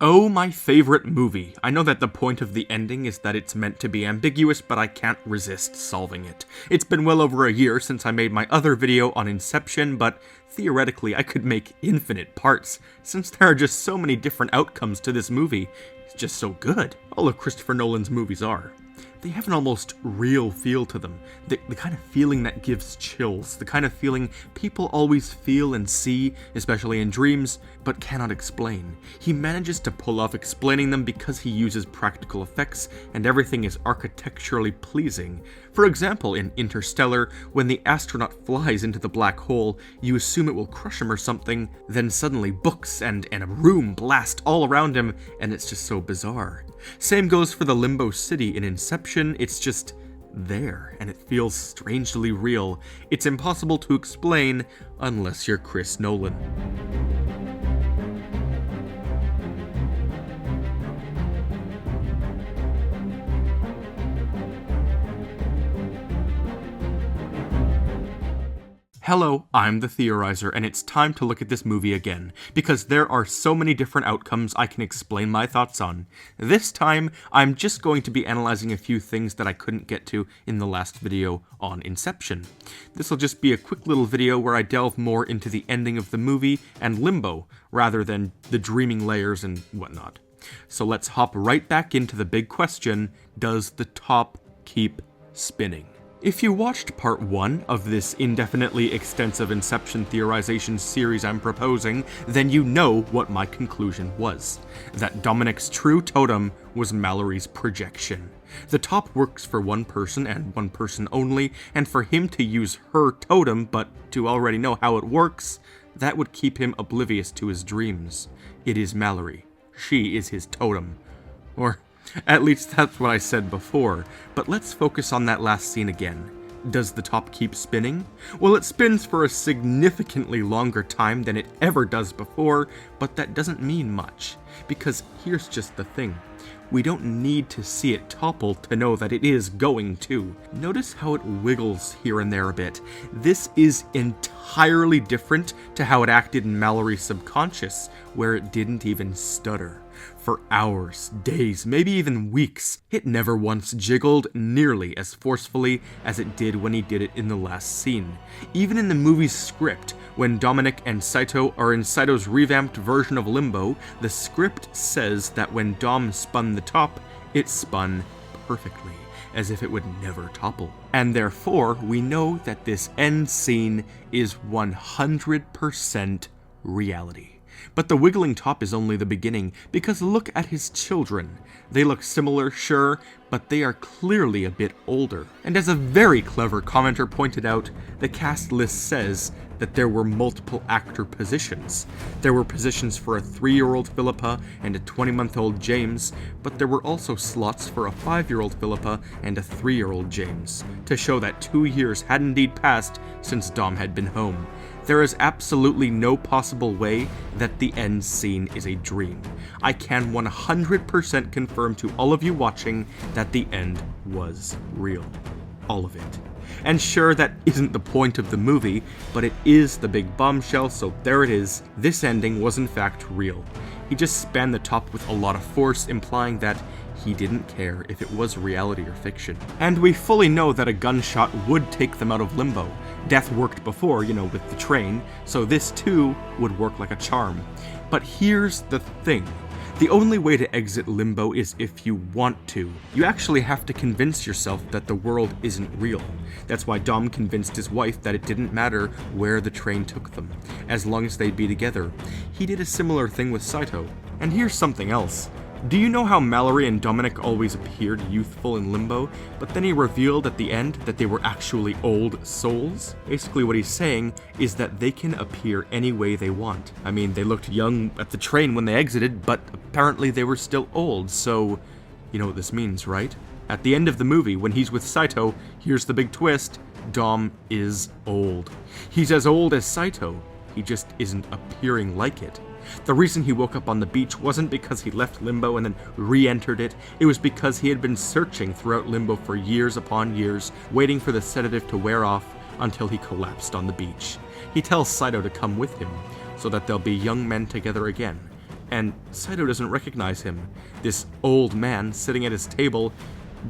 Oh, my favorite movie. I know that the point of the ending is that it's meant to be ambiguous, but I can't resist solving it. It's been well over a year since I made my other video on Inception, but theoretically I could make infinite parts, since there are just so many different outcomes to this movie. It's just so good. All of Christopher Nolan's movies are. They have an almost real feel to them, the kind of feeling that gives chills, the kind of feeling people always feel and see, especially in dreams, but cannot explain. He manages to pull off explaining them because he uses practical effects and everything is architecturally pleasing. For example, in Interstellar, when the astronaut flies into the black hole, you assume it will crush him or something, then suddenly books and a room blast all around him, and it's just so bizarre. Same goes for the Limbo City in Inception. It's just there, and it feels strangely real. It's impossible to explain unless you're Chris Nolan. Hello, I'm the Theorizer, and it's time to look at this movie again, because there are so many different outcomes I can explain my thoughts on. This time, I'm just going to be analyzing a few things that I couldn't get to in the last video on Inception. This will just be a quick little video where I delve more into the ending of the movie and Limbo, rather than the dreaming layers and whatnot. So let's hop right back into the big question: does the top keep spinning? If you watched part 1 of this indefinitely extensive Inception theorization series I'm proposing, then you know what my conclusion was. That Dominic's true totem was Mallory's projection. The top works for one person and one person only, and for him to use her totem, but to already know how it works, that would keep him oblivious to his dreams. It is Mallory. She is his totem. Or at least that's what I said before, but let's focus on that last scene again. Does the top keep spinning? Well, it spins for a significantly longer time than it ever does before, but that doesn't mean much, because here's just the thing. We don't need to see it topple to know that it is going to. Notice how it wiggles here and there a bit. This is entirely different to how it acted in Mallory's subconscious, where it didn't even stutter. For hours, days, maybe even weeks, it never once jiggled nearly as forcefully as it did when he did it in the last scene. Even in the movie's script, when Dominic and Saito are in Saito's revamped version of Limbo, the script says that when Dom spun the top, it spun perfectly, as if it would never topple. And therefore, we know that this end scene is 100% reality. But the wiggling top is only the beginning, because look at his children. They look similar, sure, but they are clearly a bit older. And as a very clever commenter pointed out, the cast list says that there were multiple actor positions. There were positions for a 3-year-old Philippa and a 20-month-old James, but there were also slots for a 5-year-old Philippa and a 3-year-old James, to show that 2 years had indeed passed since Dom had been home. There is absolutely no possible way that the end scene is a dream. I can 100% confirm to all of you watching that the end was real. All of it. And sure, that isn't the point of the movie, but it is the big bombshell, so there it is. This ending was in fact real. He just spanned the top with a lot of force, implying that he didn't care if it was reality or fiction. And we fully know that a gunshot would take them out of Limbo. Death worked before, with the train, so this too would work like a charm. But here's the thing. The only way to exit Limbo is if you want to. You actually have to convince yourself that the world isn't real. That's why Dom convinced his wife that it didn't matter where the train took them, as long as they'd be together. He did a similar thing with Saito. And here's something else. Do you know how Mallory and Dominic always appeared youthful in Limbo, but then he revealed at the end that they were actually old souls? Basically what he's saying is that they can appear any way they want. I mean, they looked young at the train when they exited, but apparently they were still old, so you know what this means, right? At the end of the movie, when he's with Saito, here's the big twist: Dom is old. He's as old as Saito, he just isn't appearing like it. The reason he woke up on the beach wasn't because he left Limbo and then re-entered it. It was because he had been searching throughout Limbo for years upon years, waiting for the sedative to wear off until he collapsed on the beach. He tells Saito to come with him, so that they'll be young men together again. and Saito doesn't recognize him, this old man sitting at his table,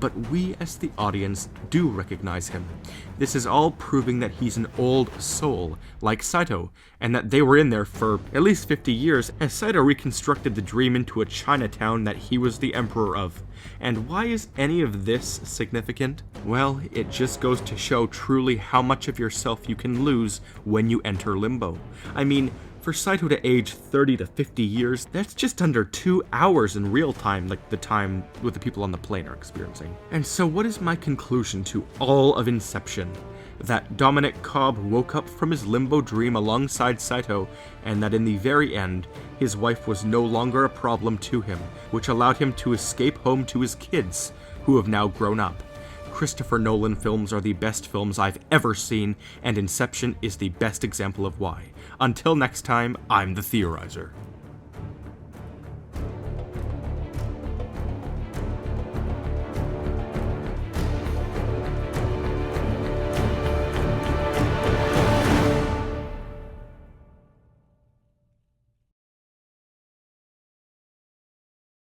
but we as the audience do recognize him. This is all proving that he's an old soul, like Saito, and that they were in there for at least 50 years as Saito reconstructed the dream into a Chinatown that he was the emperor of. And why is any of this significant? Well, it just goes to show truly how much of yourself you can lose when you enter limbo. I mean, for Saito to age 30 to 50 years, that's just under 2 hours in real time, like the time with the people on the plane are experiencing. And so what is my conclusion to all of Inception? That Dominic Cobb woke up from his limbo dream alongside Saito, and that in the very end, his wife was no longer a problem to him, which allowed him to escape home to his kids, who have now grown up. Christopher Nolan films are the best films I've ever seen, and Inception is the best example of why. Until next time, I'm the Theorizer.